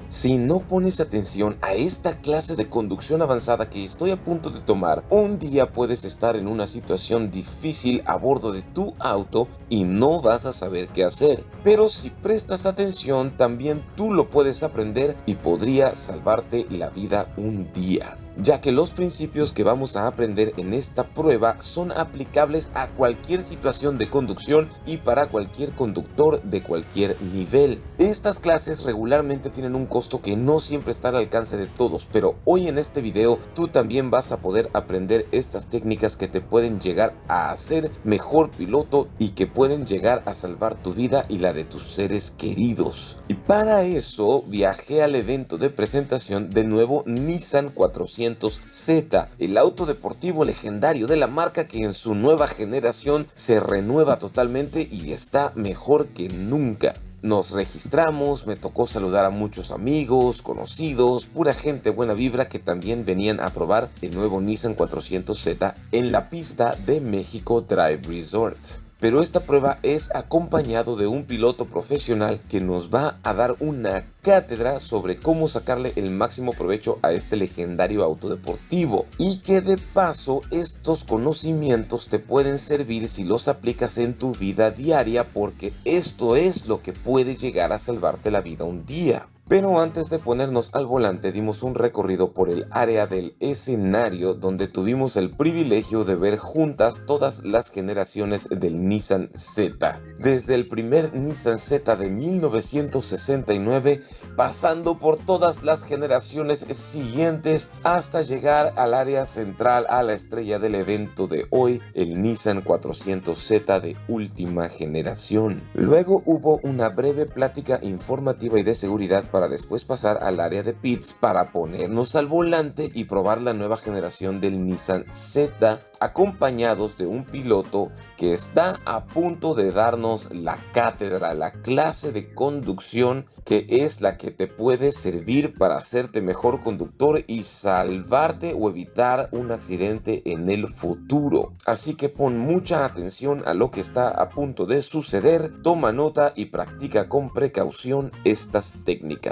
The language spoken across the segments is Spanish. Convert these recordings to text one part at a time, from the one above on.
Si no pones atención a esta clase de conducción avanzada que estoy a punto de tomar, un día puedes estar en una situación difícil a bordo de tu auto y no vas a saber qué hacer. Pero si prestas atención, también tú lo puedes aprender y podría salvarte la vida un día, ya que los principios que vamos a aprender en esta prueba son aplicables a cualquier situación de conducción y para cualquier conductor de cualquier nivel. Estas clases regularmente tienen un costo que no siempre está al alcance de todos, pero hoy en este video tú también vas a poder aprender estas técnicas que te pueden llegar a hacer mejor piloto y que pueden llegar a salvar tu vida y la de tus seres queridos. Y para eso viajé al evento de presentación del nuevo Nissan 400Z, el auto deportivo legendario de la marca que en su nueva generación se renueva totalmente y está mejor que nunca. Nos registramos, me tocó saludar a muchos amigos, conocidos, pura gente buena vibra que también venían a probar el nuevo Nissan 400Z en la pista de México Drive Resort. Pero esta prueba es acompañado de un piloto profesional que nos va a dar una cátedra sobre cómo sacarle el máximo provecho a este legendario auto deportivo, y que de paso estos conocimientos te pueden servir si los aplicas en tu vida diaria, porque esto es lo que puede llegar a salvarte la vida un día. Pero antes de ponernos al volante dimos un recorrido por el área del escenario donde tuvimos el privilegio de ver juntas todas las generaciones del Nissan Z. Desde el primer Nissan Z de 1969, pasando por todas las generaciones siguientes hasta llegar al área central, a la estrella del evento de hoy, el Nissan 400Z de última generación. Luego hubo una breve plática informativa y de seguridad para después pasar al área de pits para ponernos al volante y probar la nueva generación del Nissan Z, acompañados de un piloto que está a punto de darnos la cátedra, la clase de conducción que es la que te puede servir para hacerte mejor conductor y salvarte o evitar un accidente en el futuro. Así que pon mucha atención a lo que está a punto de suceder, toma nota y practica con precaución estas técnicas.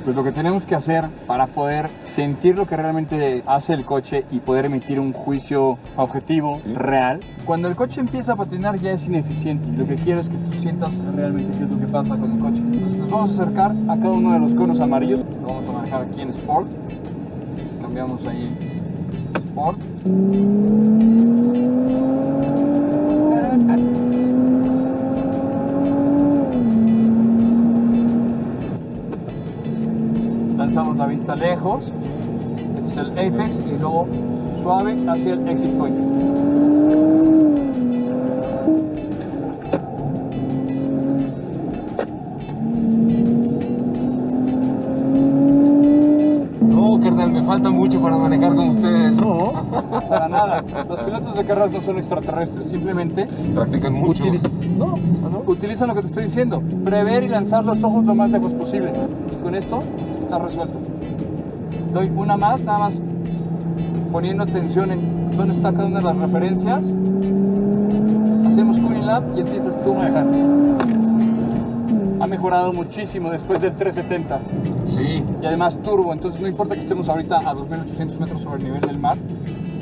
Pues lo que tenemos que hacer para poder sentir lo que realmente hace el coche y poder emitir un juicio objetivo, real. Cuando el coche empieza a patinar ya es ineficiente, y lo que quiero es que tú sientas realmente qué es lo que pasa con el coche. Entonces nos vamos a acercar a cada uno de los conos amarillos. Lo vamos a manejar aquí en Sport. Cambiamos ahí Sport. Lanzamos la vista lejos, este es el apex, y luego suave hacia el exit point. No, carnal, me falta mucho para manejar con ustedes. No, para nada. Los pilotos de carreras no son extraterrestres, simplemente Practican mucho. Utilizan lo que te estoy diciendo, prever y lanzar los ojos lo más lejos posible. Y con esto está resuelto. Doy una más, nada más poniendo atención en dónde está cada una de las referencias. Hacemos cooling lap y empiezas tú a manejar. Ha mejorado muchísimo después del 370. Sí. Y además turbo, entonces no importa que estemos ahorita a 2800 metros sobre el nivel del mar,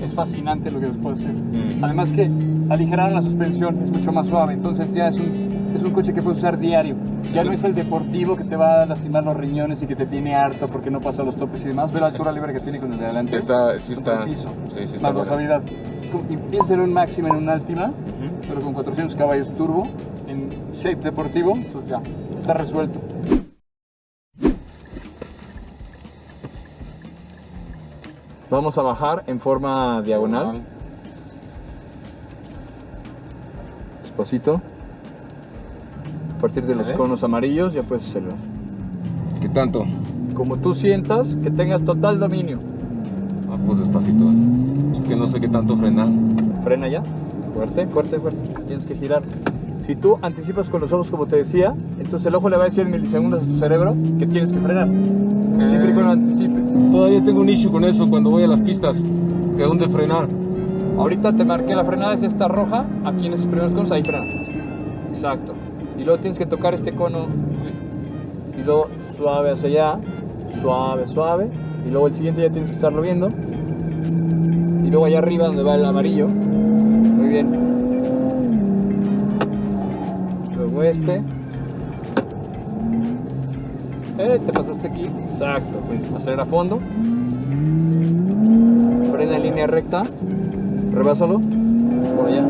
es fascinante lo que se puede hacer. Además que aligeraron la suspensión, es mucho más suave, entonces ya es un coche que puedes usar diario. Ya no es el deportivo que te va a lastimar los riñones y que te tiene harto porque no pasa los topes y demás. Ve la altura libre que tiene con el de adelante. Sí está. La velocidad. Piensa en un máximo, en un Altima, pero con 400 caballos turbo, en shape deportivo, pues ya, está resuelto. Vamos a bajar en forma diagonal. Despacito. A partir de los conos amarillos ya puedes acelerar. ¿Qué tanto? Como tú sientas que tengas total dominio. Ah, pues despacito. Que no sé qué tanto frenar. Frena ya. Fuerte, fuerte, fuerte. Tienes que girar. Si tú anticipas con los ojos, como te decía, entonces el ojo le va a decir en milisegundos a tu cerebro que tienes que frenar. Siempre y cuando anticipes. Todavía tengo un issue con eso cuando voy a las pistas. ¿Que dónde frenar? Ahorita te marqué la frenada, es esta roja. Aquí en esos primeros conos, ahí frena. Exacto. Y luego tienes que tocar este cono y luego suave hacia allá, suave, suave. Y luego el siguiente ya tienes que estarlo viendo. Y luego allá arriba donde va el amarillo. Muy bien. Luego este. Te pasaste aquí. Exacto. Acelera a fondo. Frena en línea recta. Rebásalo. Por allá.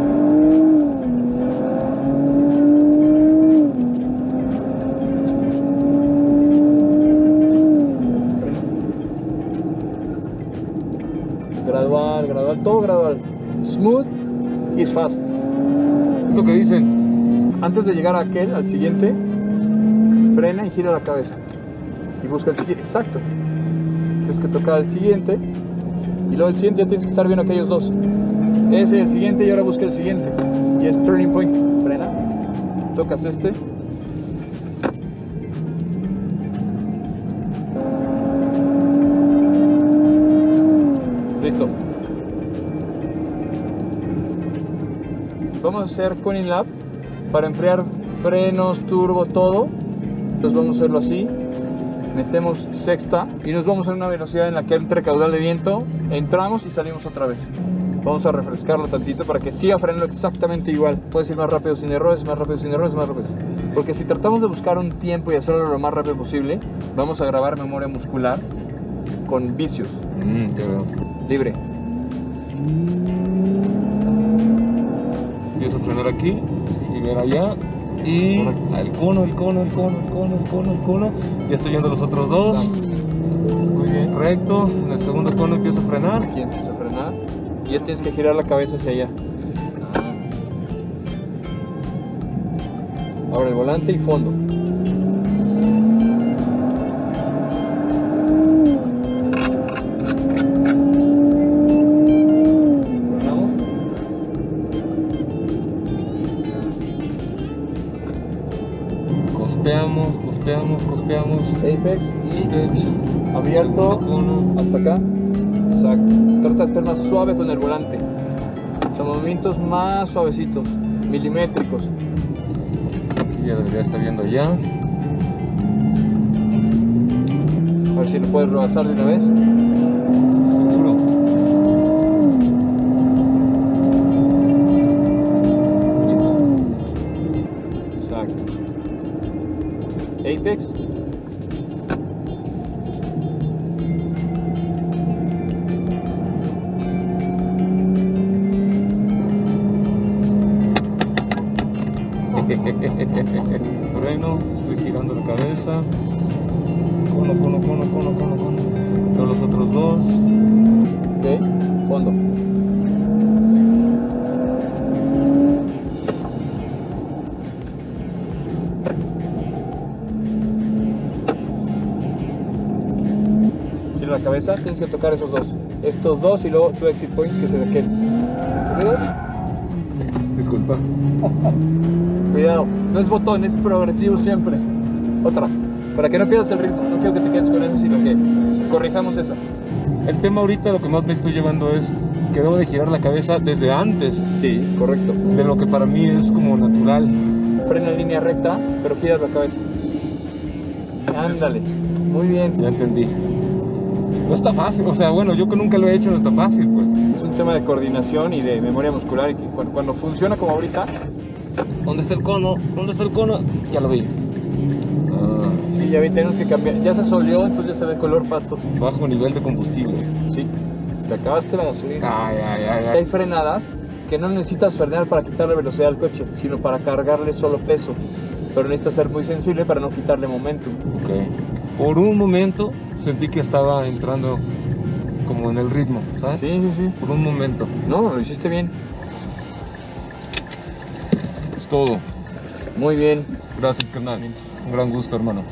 Gradual, gradual, todo gradual. Smooth is fast. Es lo que dicen. Antes de llegar a aquel, al siguiente, frena y gira la cabeza. Y busca el siguiente. Exacto. Tienes que tocar el siguiente. Y luego el siguiente ya tienes que estar viendo aquellos dos. Ese es el siguiente y ahora busca el siguiente. Y es turning point. Frena. Tocas este. Listo. Vamos a hacer coning lap para enfriar frenos, turbo, todo. Entonces vamos a hacerlo así. Metemos sexta y nos vamos a una velocidad en la que entre caudal de viento. Entramos y salimos otra vez. Vamos a refrescarlo tantito para que siga frenando exactamente igual. Puedes ir más rápido sin errores, más rápido sin errores, más rápido. Porque si tratamos de buscar un tiempo y hacerlo lo más rápido posible, vamos a grabar memoria muscular con vicios. Ya veo. Libre. Empiezo a frenar aquí y ver allá. Y el cono. Ya estoy viendo los otros dos. Muy bien. Recto. En el segundo cono empiezo a frenar. Aquí empieza a frenar. Y ya tienes que girar la cabeza hacia allá. Ahora el volante y fondo. Frenamos. Costeamos. Apex y Apex. abierto Cono. hasta acá. Exacto. Trata de ser más suave con el volante. Son movimientos más suavecitos, milimétricos. Aquí ya debería estar viendo ya. A ver si lo puedes rebasar de una vez. Seguro. Exacto. Apex. Freno, estoy girando la cabeza. Cono. Veo los otros dos. Ok, fondo. Gira la cabeza, tienes que tocar esos dos. Estos dos y luego tu exit point, que es el de aquel. ¿Te ves? Disculpa. Cuidado, no es botón, es progresivo siempre. Otra, para que no pierdas el ritmo. No quiero que te quedes con eso, sino que corrijamos esa. El tema ahorita lo que más me estoy llevando es que debo de girar la cabeza desde antes Sí, correcto. de lo que para mí es como natural. Frena en línea recta, pero giras la cabeza. Ándale, muy bien. Ya entendí. No está fácil, o sea, bueno, yo que nunca lo he hecho no está fácil, pues. Es un tema de coordinación y de memoria muscular y que cuando funciona como ahorita, ¿Dónde está el cono? Ya lo vi. sí, ya vi, tenemos que cambiar. Ya se solió, entonces ya se ve color pasto. Bajo nivel de combustible. Sí, te acabaste la gasolina. Ay. Hay frenadas que no necesitas frenar para quitarle velocidad al coche, sino para cargarle solo peso. Pero necesitas ser muy sensible para no quitarle momentum. Ok. Por un momento sentí que estaba entrando como en el ritmo, ¿sabes? Sí. Por un momento. No, lo hiciste bien. Es todo. Muy bien. Gracias, carnal. Un gran gusto, hermano.